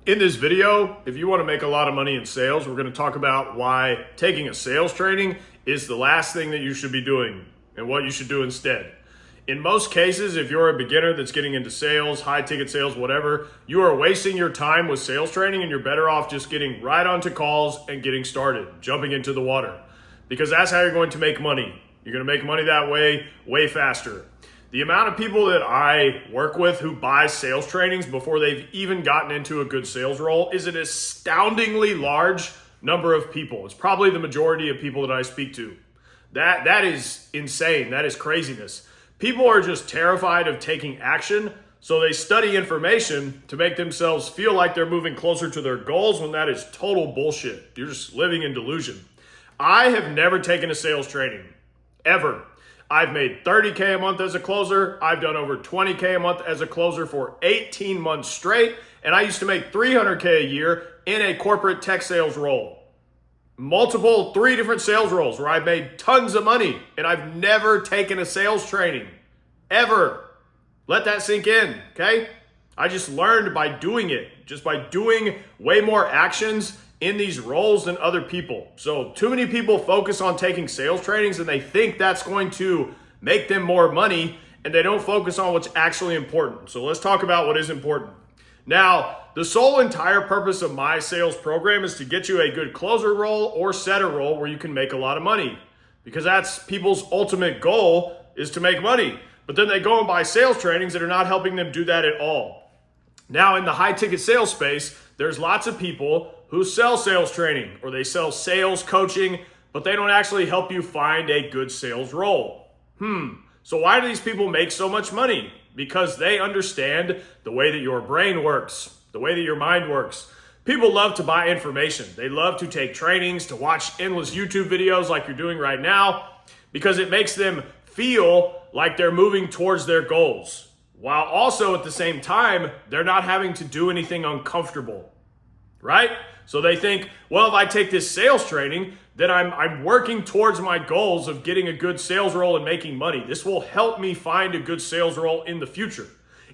In this video, if you want to make a lot of money in sales, we're going to talk about why taking a sales training is the last thing that you should be doing and what you should do instead. In most cases, if you're a beginner that's getting into sales, high ticket sales, whatever, you are wasting your time with sales training and you're better off just getting right onto calls and getting started, jumping into the water. Because that's how you're going to make money. You're going to make money that way faster. The amount of people that I work with who buy sales trainings before they've even gotten into a good sales role is an astoundingly large number of people. It's probably the majority of people that I speak to. That is insane. That is craziness. People are just terrified of taking action, so they study information to make themselves feel like they're moving closer to their goals when that is total bullshit. You're just living in delusion. I have never taken a sales training, ever. I've made $30K a month as a closer. I've done over $20K a month as a closer for 18 months straight. And I used to make $300K a year in a corporate tech sales role. Three different sales roles where I've made tons of money. And I've never taken a sales training, ever. Let that sink in, okay? I just learned by doing it, just by doing way more actions in these roles than other people. So too many people focus on taking sales trainings and they think that's going to make them more money, and they don't focus on what's actually important. So let's talk about what is important. Now, the sole entire purpose of my sales program is to get you a good closer role or setter role where you can make a lot of money, because that's people's ultimate goal, is to make money. But then they go and buy sales trainings that are not helping them do that at all. Now, in the high ticket sales space, there's lots of people who sell sales training or they sell sales coaching, but they don't actually help you find a good sales role. So why do these people make so much money? Because they understand the way that your brain works, the way that your mind works. People love to buy information. They love to take trainings, to watch endless YouTube videos like you're doing right now, because it makes them feel like they're moving towards their goals, while also at the same time, they're not having to do anything uncomfortable, right? So they think, well, if I take this sales training, then I'm working towards my goals of getting a good sales role and making money. This will help me find a good sales role in the future,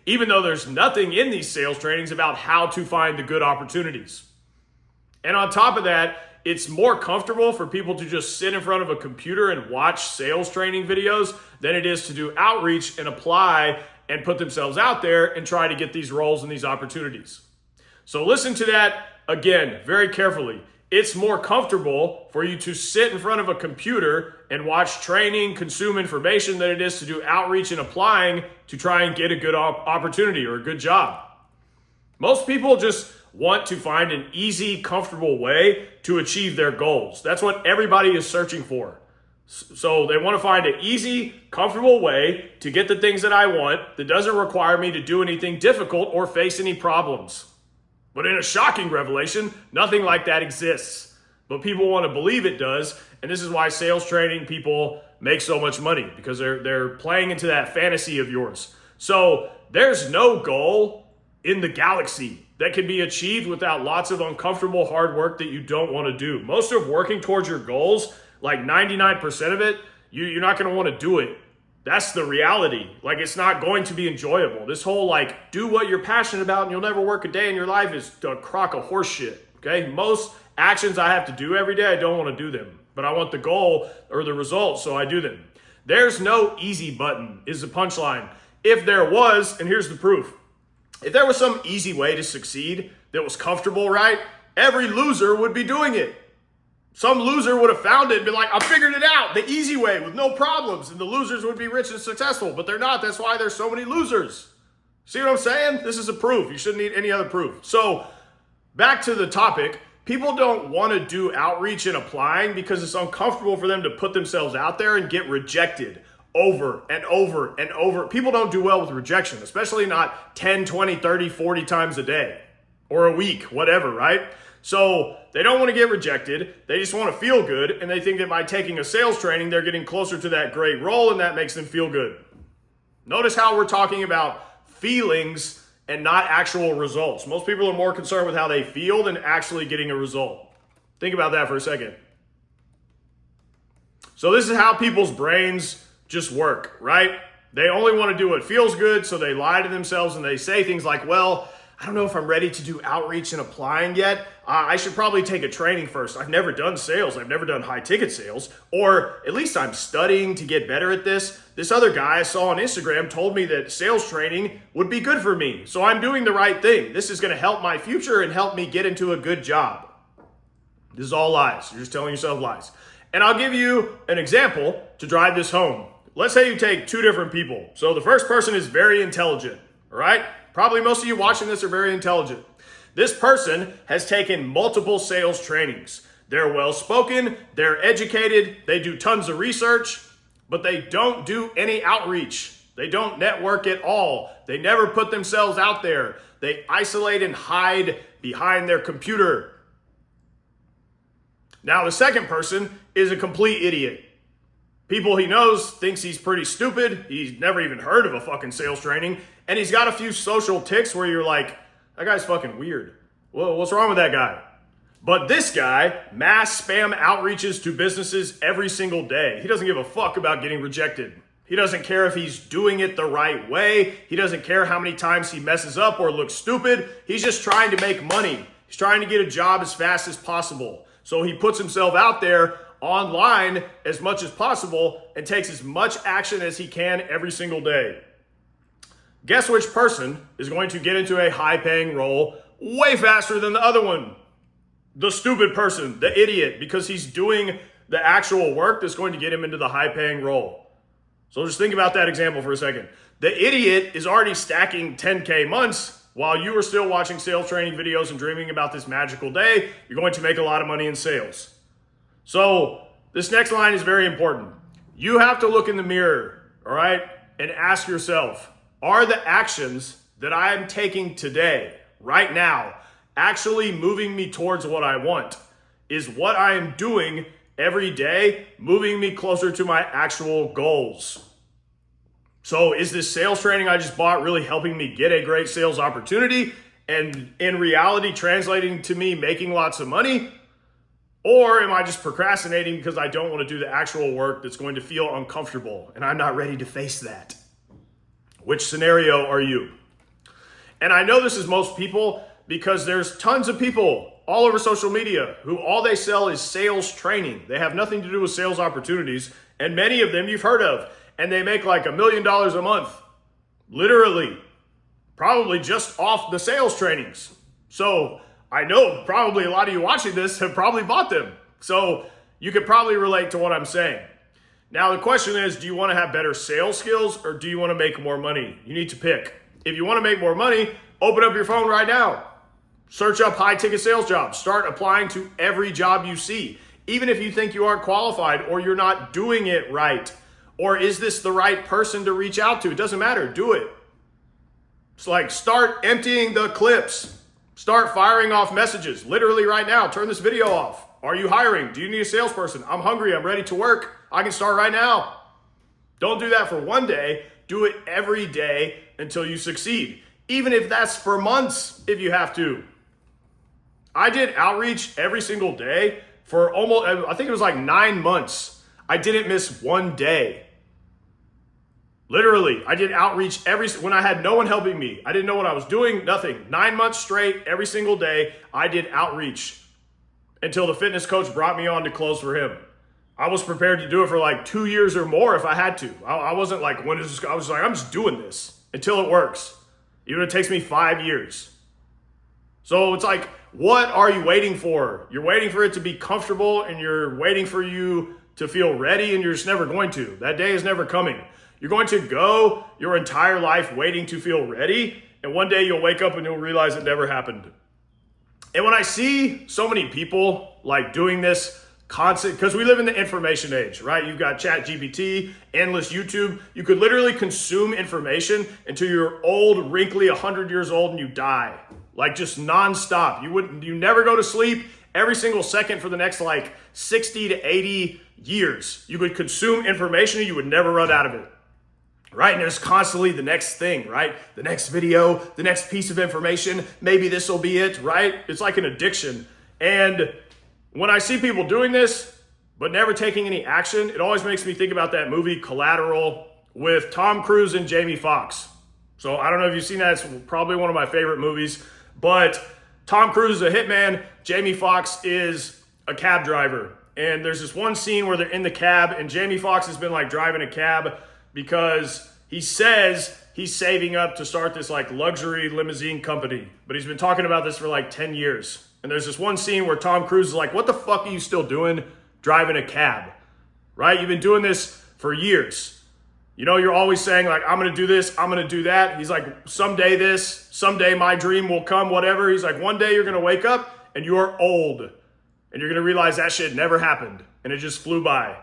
even though there's nothing in these sales trainings about how to find the good opportunities. And on top of that, it's more comfortable for people to just sit in front of a computer and watch sales training videos than it is to do outreach and apply and put themselves out there and try to get these roles and these opportunities. So listen to that again very carefully. It's more comfortable for you to sit in front of a computer and watch training, consume information, than it is to do outreach and applying to try and get a good opportunity or a good job. Most people just want to find an easy, comfortable way to achieve their goals. That's what everybody is searching for. So they want to find an easy, comfortable way to get the things that I want that doesn't require me to do anything difficult or face any problems. But in a shocking revelation, nothing like that exists. But people want to believe it does, and this is why sales training people make so much money, because they're playing into that fantasy of yours. So there's no goal in the galaxy that can be achieved without lots of uncomfortable hard work that you don't want to do. Most of working towards your goals, like 99% of it, you're not going to want to do it. That's the reality. Like, it's not going to be enjoyable. This whole do what you're passionate about and you'll never work a day in your life is a crock of horse shit. Okay. Most actions I have to do every day, I don't want to do them, but I want the goal or the result, so I do them. There's no easy button is the punchline. If there was, and here's the proof, if there was some easy way to succeed that was comfortable, right? Every loser would be doing it. Some loser would have found it and been like, I figured it out the easy way with no problems, and the losers would be rich and successful, but they're not. That's why there's so many losers. See what I'm saying? This is a proof. You shouldn't need any other proof. So back to the topic, people don't want to do outreach and applying because it's uncomfortable for them to put themselves out there and get rejected over and over and over. People don't do well with rejection, especially not 10, 20, 30, 40 times a day or a week, whatever, right? So they don't want to get rejected. They just want to feel good. And they think that by taking a sales training, they're getting closer to that great role, and that makes them feel good. Notice how we're talking about feelings and not actual results. Most people are more concerned with how they feel than actually getting a result. Think about that for a second. So this is how people's brains just work, right? They only want to do what feels good, so they lie to themselves and they say things like, well, I don't know if I'm ready to do outreach and applying yet. I should probably take a training first. I've never done sales. I've never done high ticket sales, or at least I'm studying to get better at this. This other guy I saw on Instagram told me that sales training would be good for me. So I'm doing the right thing. This is going to help my future and help me get into a good job. This is all lies. You're just telling yourself lies. And I'll give you an example to drive this home. Let's say you take two different people. So the first person is very intelligent, all right? Probably most of you watching this are very intelligent. This person has taken multiple sales trainings. They're well-spoken, they're educated, they do tons of research, but they don't do any outreach. They don't network at all. They never put themselves out there. They isolate and hide behind their computer. Now, the second person is a complete idiot. People he knows thinks he's pretty stupid. He's never even heard of a fucking sales training. And he's got a few social tics where you're like, that guy's fucking weird. Whoa, what's wrong with that guy? But this guy mass spam outreaches to businesses every single day. He doesn't give a fuck about getting rejected. He doesn't care if he's doing it the right way. He doesn't care how many times he messes up or looks stupid. He's just trying to make money. He's trying to get a job as fast as possible. So he puts himself out there online as much as possible and takes as much action as he can every single day. Guess which person is going to get into a high-paying role way faster than the other one? The stupid person, the idiot, because he's doing the actual work that's going to get him into the high-paying role. So just think about that example for a second. The idiot is already stacking 10K months while you are still watching sales training videos and dreaming about this magical day. You're going to make a lot of money in sales. So this next line is very important. You have to look in the mirror, all right, and ask yourself, are the actions that I am taking today, right now, actually moving me towards what I want? Is what I am doing every day moving me closer to my actual goals? So is this sales training I just bought really helping me get a great sales opportunity and in reality translating to me making lots of money? Or am I just procrastinating because I don't want to do the actual work that's going to feel uncomfortable and I'm not ready to face that? Which scenario are you? And I know this is most people because there's tons of people all over social media who all they sell is sales training. They have nothing to do with sales opportunities, and many of them you've heard of, and they make like $1 million a month, literally, probably just off the sales trainings. So I know probably a lot of you watching this have probably bought them. So you could probably relate to what I'm saying. Now the question is, do you want to have better sales skills or do you want to make more money? You need to pick. If you want to make more money, open up your phone right now. Search up high ticket sales jobs. Start applying to every job you see. Even if you think you aren't qualified or you're not doing it right, or is this the right person to reach out to? It doesn't matter, do it. It's like start emptying the clips. Start firing off messages. Literally right now, turn this video off. Are you hiring? Do you need a salesperson? I'm hungry, I'm ready to work. I can start right now. Don't do that for one day. Do it every day until you succeed. Even if that's for months, if you have to. I did outreach every single day for almost, I think it was like 9 months. I didn't miss one day. Literally, I did outreach when I had no one helping me. I didn't know what I was doing, nothing. 9 months straight, every single day, I did outreach until the fitness coach brought me on to close for him. I was prepared to do it for like 2 years or more if I had to. I wasn't like, when is this? I was like, I'm just doing this until it works. Even if it takes me 5 years. So it's like, what are you waiting for? You're waiting for it to be comfortable and you're waiting for you to feel ready and you're just never going to. That day is never coming. You're going to go your entire life waiting to feel ready, and one day you'll wake up and you'll realize it never happened. And when I see so many people like doing this constant, because we live in the information age, right? You've got ChatGPT, endless YouTube. You could literally consume information until you're old, wrinkly, 100 years old, and you die. Like just nonstop. You never go to sleep. Every single second for the next like 60 to 80 years, you could consume information and you would never run out of it. Right? And there's constantly the next thing, right? The next video, the next piece of information, maybe this will be it, right? It's like an addiction. And when I see people doing this, but never taking any action, it always makes me think about that movie COLLATERAL with Tom Cruise and Jamie Foxx. So I don't know if you've seen that. It's probably one of my favorite movies. But Tom Cruise is a hitman. Jamie Foxx is a cab driver. And there's this one scene where they're in the cab, and Jamie Foxx has been like driving a cab because he says he's saving up to start this like luxury limousine company. But he's been talking about this for like 10 years. And there's this one scene where Tom Cruise is like, what the fuck are you still doing driving a cab? Right? You've been doing this for years. You know, you're always saying like, I'm going to do this, I'm going to do that. He's like, someday this, someday my dream will come, whatever. He's like, one day you're going to wake up and you're old. And you're going to realize that shit never happened. And it just flew by.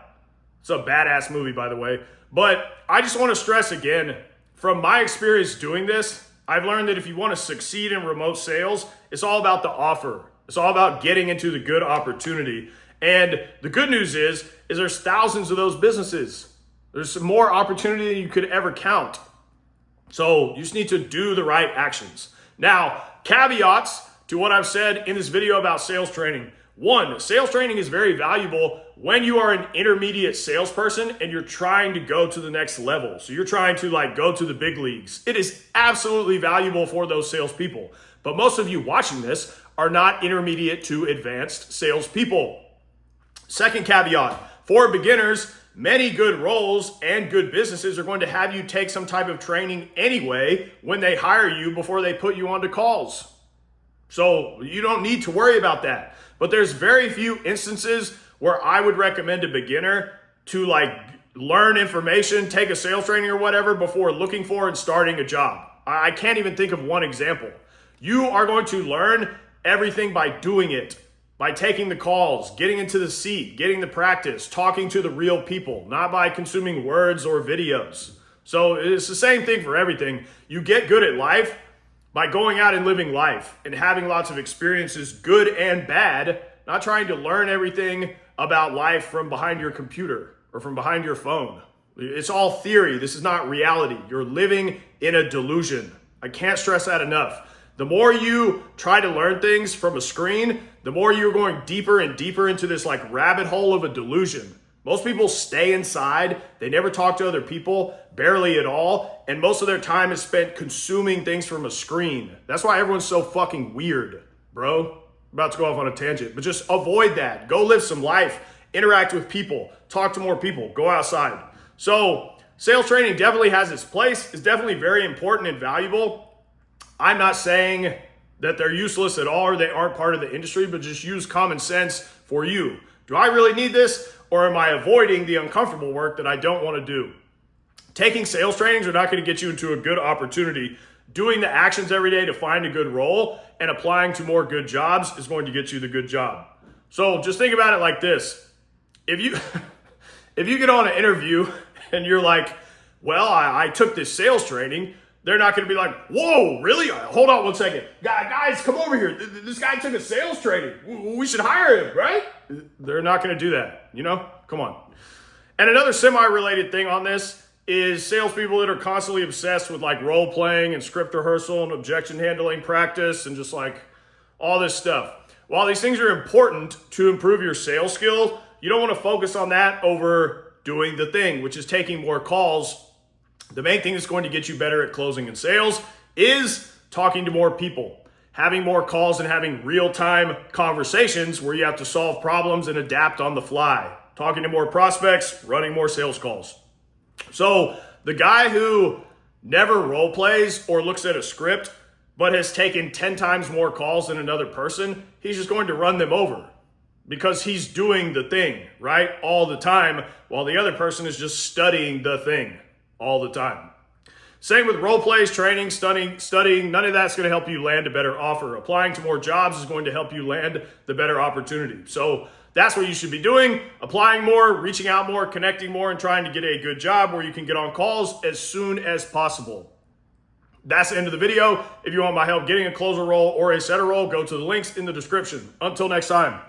It's a badass movie, by the way. But I just want to stress again, from my experience doing this, I've learned that if you want to succeed in remote sales, it's all about the offer. It's all about getting into the good opportunity. And the good news is there's thousands of those businesses. There's some more opportunity than you could ever count. So you just need to do the right actions. Now, caveats to what I've said in this video about sales training. One, sales training is very valuable when you are an intermediate salesperson and you're trying to go to the next level. So you're trying to like go to the big leagues. It is absolutely valuable for those salespeople. But most of you watching this are not intermediate to advanced salespeople. Second caveat, for beginners, many good roles and good businesses are going to have you take some type of training anyway when they hire you before they put you onto calls. So you don't need to worry about that. But there's very few instances where I would recommend a beginner to like learn information, take a sales training or whatever before looking for and starting a job. I can't even think of one example. You are going to learn everything by doing it, by taking the calls, getting into the seat, getting the practice, talking to the real people, not by consuming words or videos. So it's the same thing for everything. You get good at life by going out and living life and having lots of experiences, good and bad, not trying to learn everything about life from behind your computer or from behind your phone. It's all theory. This is not reality. You're living in a delusion. I can't stress that enough. The more you try to learn things from a screen, the more you're going deeper and deeper into this like rabbit hole of a delusion. Most people stay inside. They never talk to other people, barely at all. And most of their time is spent consuming things from a screen. That's why everyone's so fucking weird, bro. I'm about to go off on a tangent, but just avoid that. Go live some life, interact with people, talk to more people, go outside. So sales training definitely has its place. It's definitely very important and valuable. I'm not saying that they're useless at all or they aren't part of the industry, but just use common sense for you. Do I really need this? Or am I avoiding the uncomfortable work that I don't want to do? Taking sales trainings are not going to get you into a good opportunity. Doing the actions every day to find a good role and applying to more good jobs is going to get you the good job. So just think about it like this. If you get on an interview and you're like, well, I took this sales training, they're not going to be like, whoa, really? Hold on one second. Guys, come over here. This guy took a sales training. We should hire him, right? They're not going to do that, you know? Come on. And another semi-related thing on this is salespeople that are constantly obsessed with like role playing and script rehearsal and objection handling practice and just like all this stuff. While these things are important to improve your sales skill, you don't want to focus on that over doing the thing, which is taking more calls. The main thing that's going to get you better at closing and sales is talking to more people, having more calls and having real-time conversations where you have to solve problems and adapt on the fly, talking to more prospects, running more sales calls. So the guy who never role plays or looks at a script but has taken 10 times more calls than another person, he's just going to run them over because he's doing the thing, right? All the time, while the other person is just studying the thing all the time. Same with role plays, training, studying. None of that's going to help you land a better offer. Applying to more jobs is going to help you land the better opportunity. So that's what you should be doing. Applying more, reaching out more, connecting more, and trying to get a good job where you can get on calls as soon as possible. That's the end of the video. If you want my help getting a closer role or a setter role, go to the links in the description. Until next time.